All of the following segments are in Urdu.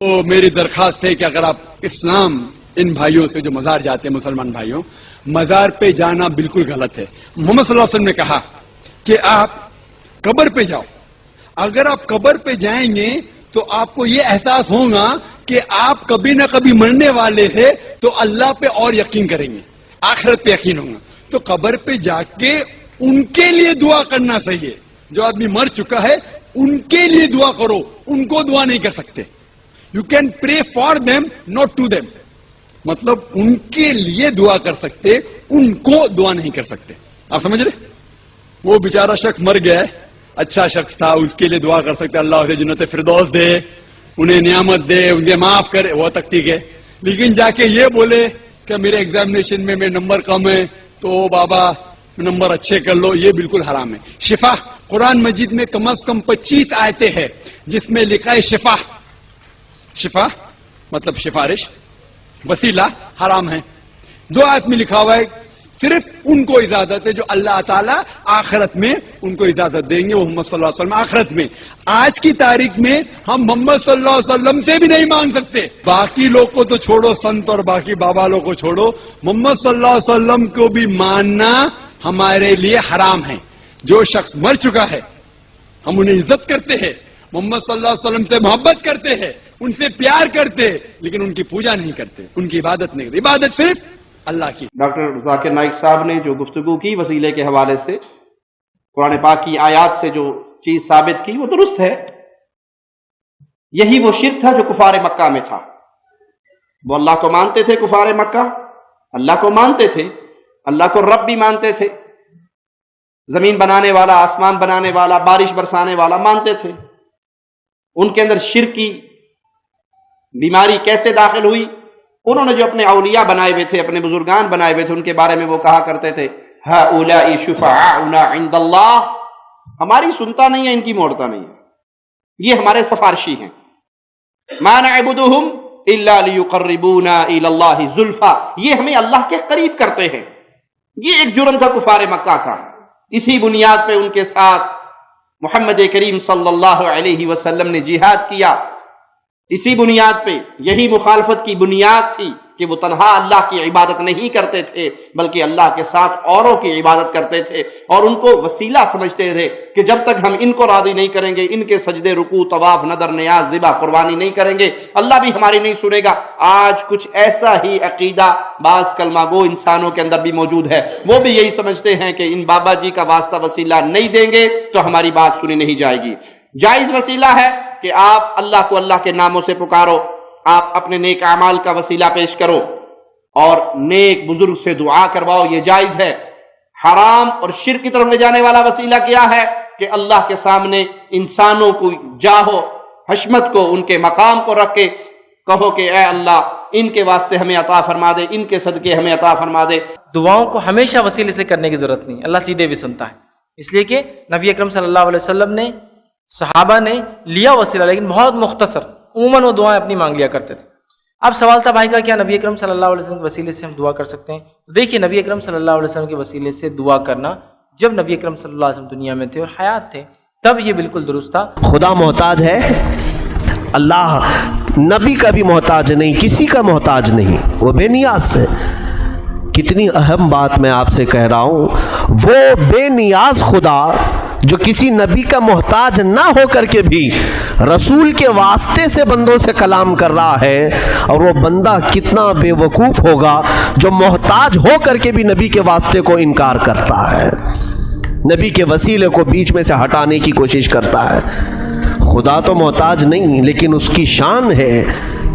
تو میری درخواست ہے کہ اگر آپ اسلام ان بھائیوں سے جو مزار جاتے ہیں مسلمان بھائیوں، مزار پہ جانا بالکل غلط ہے۔ محمد صلی اللہ علیہ وسلم نے کہا کہ آپ قبر پہ جاؤ، اگر آپ قبر پہ جائیں گے تو آپ کو یہ احساس ہوگا کہ آپ کبھی نہ کبھی مرنے والے ہیں، تو اللہ پہ اور یقین کریں گے، آخرت پہ یقین ہوگا۔ تو قبر پہ جا کے ان کے لیے دعا کرنا صحیح ہے۔ جو آدمی مر چکا ہے ان کے لیے دعا کرو، ان کو دعا نہیں کر سکتے۔ You can pray for them not to them, مطلب ان کے لیے دعا کر سکتے، ان کو دعا نہیں کر سکتے۔ آپ سمجھ رہے؟ وہ بیچارہ شخص مر گیا ہے، اچھا شخص تھا، اس کے لیے دعا کر سکتے اللہ اسے جنت فردوس دے، انہیں نعمت دے، انہیں معاف کرے، وہ تک ٹھیک ہے۔ لیکن جا کے یہ بولے کہ میرے ایگزامینیشن میں میرے نمبر کم ہے تو بابا نمبر اچھے کر لو، یہ بالکل حرام ہے۔ شفا، قرآن مجید میں کم از کم 25 آیتیں ہیں جس میں لکھا ہے شفا، شفا مطلب سفارش، وسیلہ حرام ہے۔ 2 آیت میں لکھا ہوا ہے صرف ان کو اجازت ہے جو اللہ تعالیٰ آخرت میں ان کو اجازت دیں گے، وہ محمد صلی اللہ علیہ وسلم آخرت میں۔ آج کی تاریخ میں ہم محمد صلی اللہ علیہ وسلم سے بھی نہیں مانگ سکتے۔ باقی لوگ کو تو چھوڑو، سنت اور باقی بابا لوگ کو چھوڑو، محمد صلی اللہ علیہ وسلم کو بھی ماننا ہمارے لیے حرام ہے۔ جو شخص مر چکا ہے ہم انہیں عزت کرتے ہیں، محمد صلی اللہ علیہ وسلم سے محبت کرتے ہیں، ان سے پیار کرتے، لیکن ان کی پوجا نہیں کرتے، ان کی عبادت نہیں کرتے۔ عبادت صرف اللہ کی۔ ڈاکٹر ذاکر نائک صاحب نے جو گفتگو کی وسیلے کے حوالے سے، قرآن پاک کی آیات سے جو چیز ثابت کی وہ درست ہے۔ یہی وہ شرک تھا جو کفار مکہ میں تھا۔ وہ اللہ کو مانتے تھے، کفار مکہ اللہ کو مانتے تھے، اللہ کو رب بھی مانتے تھے، زمین بنانے والا، آسمان بنانے والا، بارش برسانے والا مانتے تھے۔ ان کے اندر شرک کی بیماری کیسے داخل ہوئی؟ انہوں نے جو اپنے اولیاء بنائے ہوئے تھے، اپنے بزرگان بنائے ہوئے تھے، ان کے بارے میں وہ کہا کرتے تھے ہؤلاء شفعاؤنا عند اللہ، ہماری سنتا نہیں ہے، ان کی موڑتا نہیں ہے، یہ ہمارے سفارشی ہیں۔ ما نعبدهم الا ليقربونا الى اللہ زلفا، یہ ہمیں اللہ کے قریب کرتے ہیں۔ یہ ایک جرم تھا کفار مکہ کا۔ اسی بنیاد پہ ان کے ساتھ محمد کریم صلی اللہ علیہ وسلم نے جہاد کیا۔ اسی بنیاد پہ، یہی مخالفت کی بنیاد تھی کہ وہ تنہا اللہ کی عبادت نہیں کرتے تھے بلکہ اللہ کے ساتھ اوروں کی عبادت کرتے تھے، اور ان کو وسیلہ سمجھتے تھے کہ جب تک ہم ان کو راضی نہیں کریں گے، ان کے سجدے، رکوع، طواف، نذر، نیاز، ذبح، قربانی نہیں کریں گے، اللہ بھی ہماری نہیں سنے گا۔ آج کچھ ایسا ہی عقیدہ بعض کلمہ گو انسانوں کے اندر بھی موجود ہے، وہ بھی یہی سمجھتے ہیں کہ ان بابا جی کا واسطہ وسیلہ نہیں دیں گے تو ہماری بات سنی نہیں جائے گی۔ جائز وسیلہ ہے کہ آپ اللہ کو اللہ کے ناموں سے پکارو، آپ اپنے نیک اعمال کا وسیلہ پیش کرو اور نیک بزرگ سے دعا کرواؤ، یہ جائز ہے۔ حرام اور شرک کی طرف لے جانے والا وسیلہ کیا ہے کہ اللہ کے سامنے انسانوں کو جاہو حشمت کو، ان کے مقام کو رکھ کے کہو کہ اے اللہ ان کے واسطے ہمیں عطا فرما دے، ان کے صدقے ہمیں عطا فرما دے۔ دعاؤں کو ہمیشہ وسیلے سے کرنے کی ضرورت نہیں، اللہ سیدھے بھی سنتا ہے، اس لیے کہ نبی اکرم صلی اللہ علیہ وسلم نے، صحابہ نے لیا وسیلہ لیکن بہت مختصر، عموماً وہ دعائیں اپنی مانگ لیا کرتے تھے۔ اب سوال تھا بھائی کا کیا نبی اکرم صلی اللہ علیہ وسلم کے وسیلے سے ہم دعا کر سکتے ہیں؟ دیکھیے نبی اکرم صلی اللہ علیہ وسلم کے وسیلے سے دعا کرنا، جب نبی اکرم صلی اللہ علیہ وسلم دنیا میں تھے اور حیات تھے تب یہ بالکل درست تھا۔ خدا محتاج ہے، اللہ نبی کا بھی محتاج نہیں، کسی کا محتاج نہیں، وہ بے نیاز ہے۔ کتنی اہم بات میں آپ سے کہہ رہا ہوں، وہ بے نیاز خدا جو کسی نبی کا محتاج نہ ہو کر کے بھی رسول کے واسطے سے بندوں سے کلام کر رہا ہے، اور وہ بندہ کتنا بے وقوف ہوگا جو محتاج ہو کر کے بھی نبی کے واسطے کو انکار کرتا ہے، نبی کے وسیلے کو بیچ میں سے ہٹانے کی کوشش کرتا ہے۔ خدا تو محتاج نہیں، لیکن اس کی شان ہے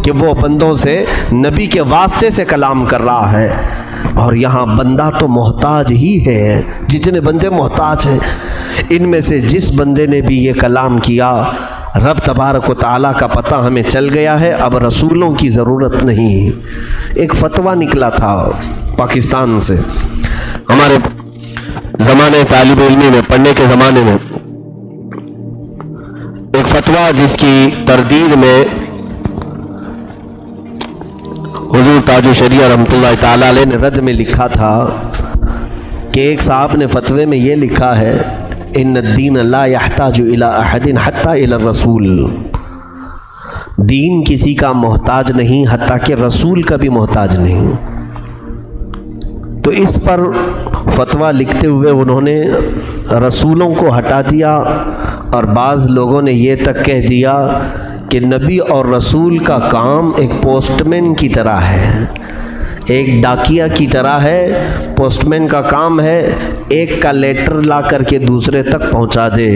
کہ وہ بندوں سے نبی کے واسطے سے کلام کر رہا ہے، اور یہاں بندہ تو محتاج ہی ہے، جتنے بندے محتاج ہیں، ان میں سے جس بندے نے بھی یہ کلام کیا، رب تبارک و تعالیٰ کا پتہ ہمیں چل گیا ہے، اب رسولوں کی ضرورت نہیں۔ ایک فتویٰ نکلا تھا پاکستان سے، ہمارے زمانے طالب علمی میں، پڑھنے کے زمانے میں ایک فتویٰ جس کی تردید میں حضور تاج الشریعہ رحمۃ اللہ تعالیٰ علیہ نے رد میں لکھا تھا کہ ایک صاحب نے فتوے میں یہ لکھا ہے، ان الدین لا يحتاج الى احد حتى الى الرسول، دین کسی کا محتاج نہیں، حتیٰ کہ رسول کا بھی محتاج نہیں۔ تو اس پر فتویٰ لکھتے ہوئے انہوں نے رسولوں کو ہٹا دیا، اور بعض لوگوں نے یہ تک کہہ دیا کہ نبی اور رسول کا کام ایک پوسٹ مین کی طرح ہے، ایک ڈاکیہ کی طرح ہے۔ پوسٹ مین کا کام ہے ایک کا لیٹر لا کر کے دوسرے تک پہنچا دے۔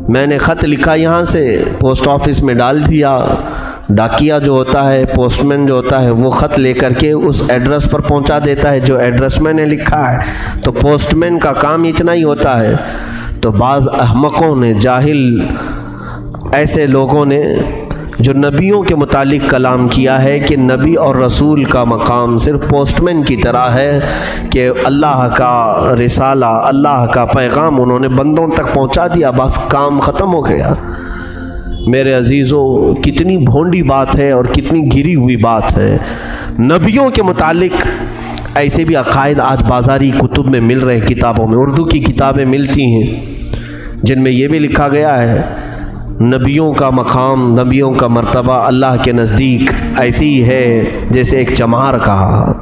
میں نے خط لکھا یہاں سے پوسٹ آفس میں ڈال دیا، ڈاکیہ جو ہوتا ہے، پوسٹ مین جو ہوتا ہے، وہ خط لے کر کے اس ایڈریس پر پہنچا دیتا ہے جو ایڈریس میں نے لکھا ہے۔ تو پوسٹ مین کا کام اتنا ہی ہوتا ہے۔ تو بعض احمقوں نے، جاہل ایسے لوگوں نے جو نبیوں کے متعلق کلام کیا ہے کہ نبی اور رسول کا مقام صرف پوسٹ مین کی طرح ہے، کہ اللہ کا رسالہ، اللہ کا پیغام انہوں نے بندوں تک پہنچا دیا، بس کام ختم ہو گیا۔ میرے عزیزوں، کتنی بھونڈی بات ہے اور کتنی گری ہوئی بات ہے۔ نبیوں کے متعلق ایسے بھی عقائد آج بازاری کتب میں مل رہے، کتابوں میں، اردو کی کتابیں ملتی ہیں جن میں یہ بھی لکھا گیا ہے نبیوں کا مقام، نبیوں کا مرتبہ اللہ کے نزدیک ایسی ہی ہے جیسے ایک چمار کا۔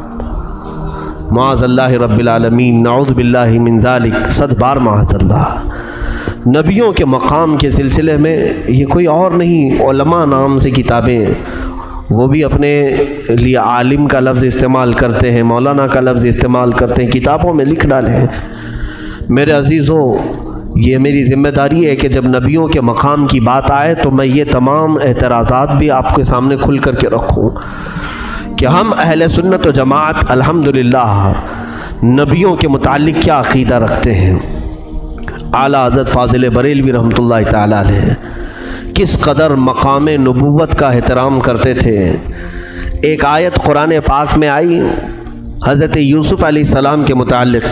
معاذ اللہ رب العالمین، نعوذ باللہ من ذالک، 100 بار معاذ اللہ۔ نبیوں کے مقام کے سلسلے میں یہ کوئی اور نہیں، علماء نام سے کتابیں، وہ بھی اپنے لیے عالم کا لفظ استعمال کرتے ہیں، مولانا کا لفظ استعمال کرتے ہیں، کتابوں میں لکھ ڈالے ہیں۔ میرے عزیزوں، یہ میری ذمہ داری ہے کہ جب نبیوں کے مقام کی بات آئے تو میں یہ تمام اعتراضات بھی آپ کے سامنے کھل کر کے رکھوں کہ ہم اہل سنت و جماعت الحمدللہ نبیوں کے متعلق کیا عقیدہ رکھتے ہیں۔ اعلیٰ حضرت فاضل بریلوی رحمۃ اللہ تعالی علیہ کس قدر مقام نبوت کا احترام کرتے تھے۔ ایک آیت قرآن پاک میں آئی حضرت یوسف علیہ السلام کے متعلق،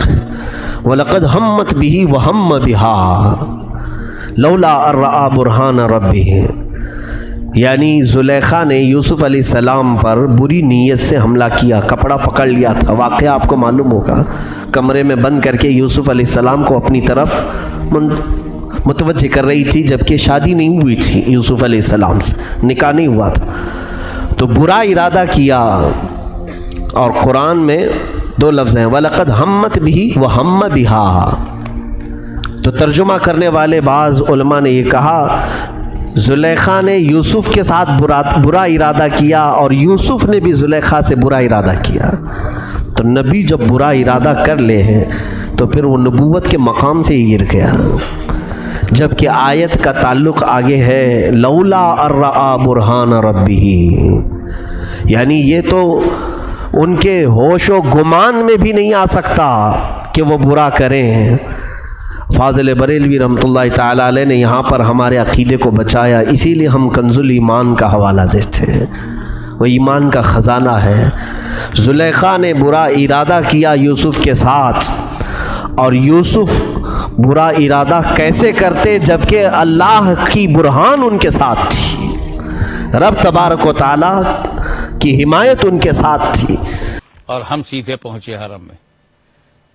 وَلَقَدْ هَمَّتْ بِهِ وَهَمَّ بِهَا لَوْلَا أَن رَأَىٰ بُرْهَانَ رَبِّهِ، یعنی زلیخا نے یوسف علیہ السلام پر بری نیت سے حملہ کیا، کپڑا پکڑ لیا تھا، واقعہ آپ کو معلوم ہوگا، کمرے میں بند کر کے یوسف علیہ السلام کو اپنی طرف متوجہ کر رہی تھی، جبکہ شادی نہیں ہوئی تھی یوسف علیہ السلام سے، نکاح نہیں ہوا تھا، تو برا ارادہ کیا۔ اور قرآن میں 2 لفظ ہیں، وَلَقَدْ هَمَّتْ بِهِ وَهَمَّ بِهَا۔ تو ترجمہ کرنے والے بعض علماء نے یہ کہا زلیخا نے یوسف کے ساتھ برا ارادہ کیا اور یوسف نے بھی زلیخا سے برا ارادہ کیا۔ تو نبی جب برا ارادہ کر لے ہیں تو پھر وہ نبوت کے مقام سے ہی گر گیا، جبکہ آیت کا تعلق آگے ہے لولا ارآ برہان ربہ، یعنی یہ تو ان کے ہوش و گمان میں بھی نہیں آ سکتا کہ وہ برا کریں۔ فاضل بریلوی رحمۃ اللہ تعالی علیہ نے یہاں پر ہمارے عقیدے کو بچایا، اسی لیے ہم کنز الایمان کا حوالہ دیتے ہیں، وہ ایمان کا خزانہ ہے۔ زلیخا نے برا ارادہ کیا یوسف کے ساتھ، اور یوسف برا ارادہ کیسے کرتے جبکہ اللہ کی برہان ان کے ساتھ تھی، رب تبارک و تعالی کی حمایت ان کے ساتھ تھی۔ اور ہم سیدھے پہنچے حرم میں،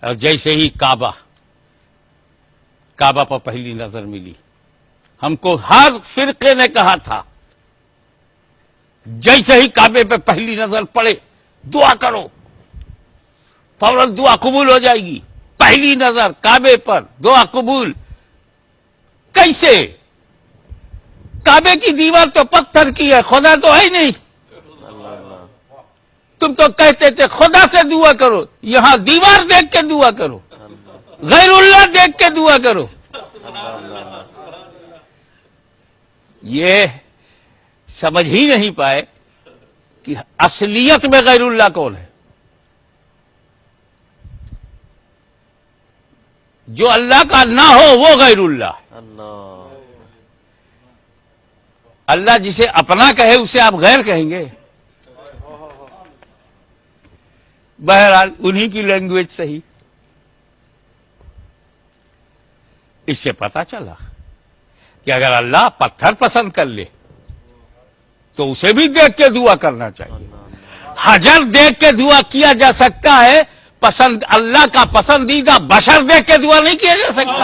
اور جیسے ہی کعبہ پر پہلی نظر ملی، ہم کو ہر فرقے نے کہا تھا جیسے ہی کعبے پہ پہلی نظر پڑے دعا کرو، فوراً دعا قبول ہو جائے گی۔ پہلی نظر کعبے پر دعا قبول کیسے؟ کعبے کی دیوار تو پتھر کی ہے، خدا تو ہے نہیں۔ تم تو کہتے تھے خدا سے دعا کرو، یہاں دیوار دیکھ کے دعا کرو، غیر اللہ دیکھ کے دعا کرو۔ یہ سمجھ ہی نہیں پائے کہ اصلیت میں غیر اللہ کون ہے۔ جو اللہ کا نہ ہو وہ غیر اللہ۔ اللہ جسے اپنا کہے اسے آپ غیر کہیں گے؟ بہرحال انہی کی لینگویج صحیح۔ اس سے پتا چلا کہ اگر اللہ پتھر پسند کر لے تو اسے بھی دیکھ کے دعا کرنا چاہیے۔ حجر دیکھ کے دعا کیا جا سکتا ہے، پسند اللہ کا پسندیدہ بشر دیکھ کے دعا نہیں کیا جا سکتا۔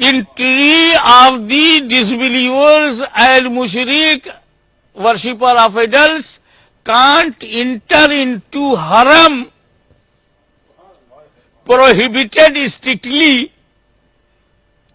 entry of the disbelievers and mushrik worshipper of idols can't enter into haram prohibited strictly,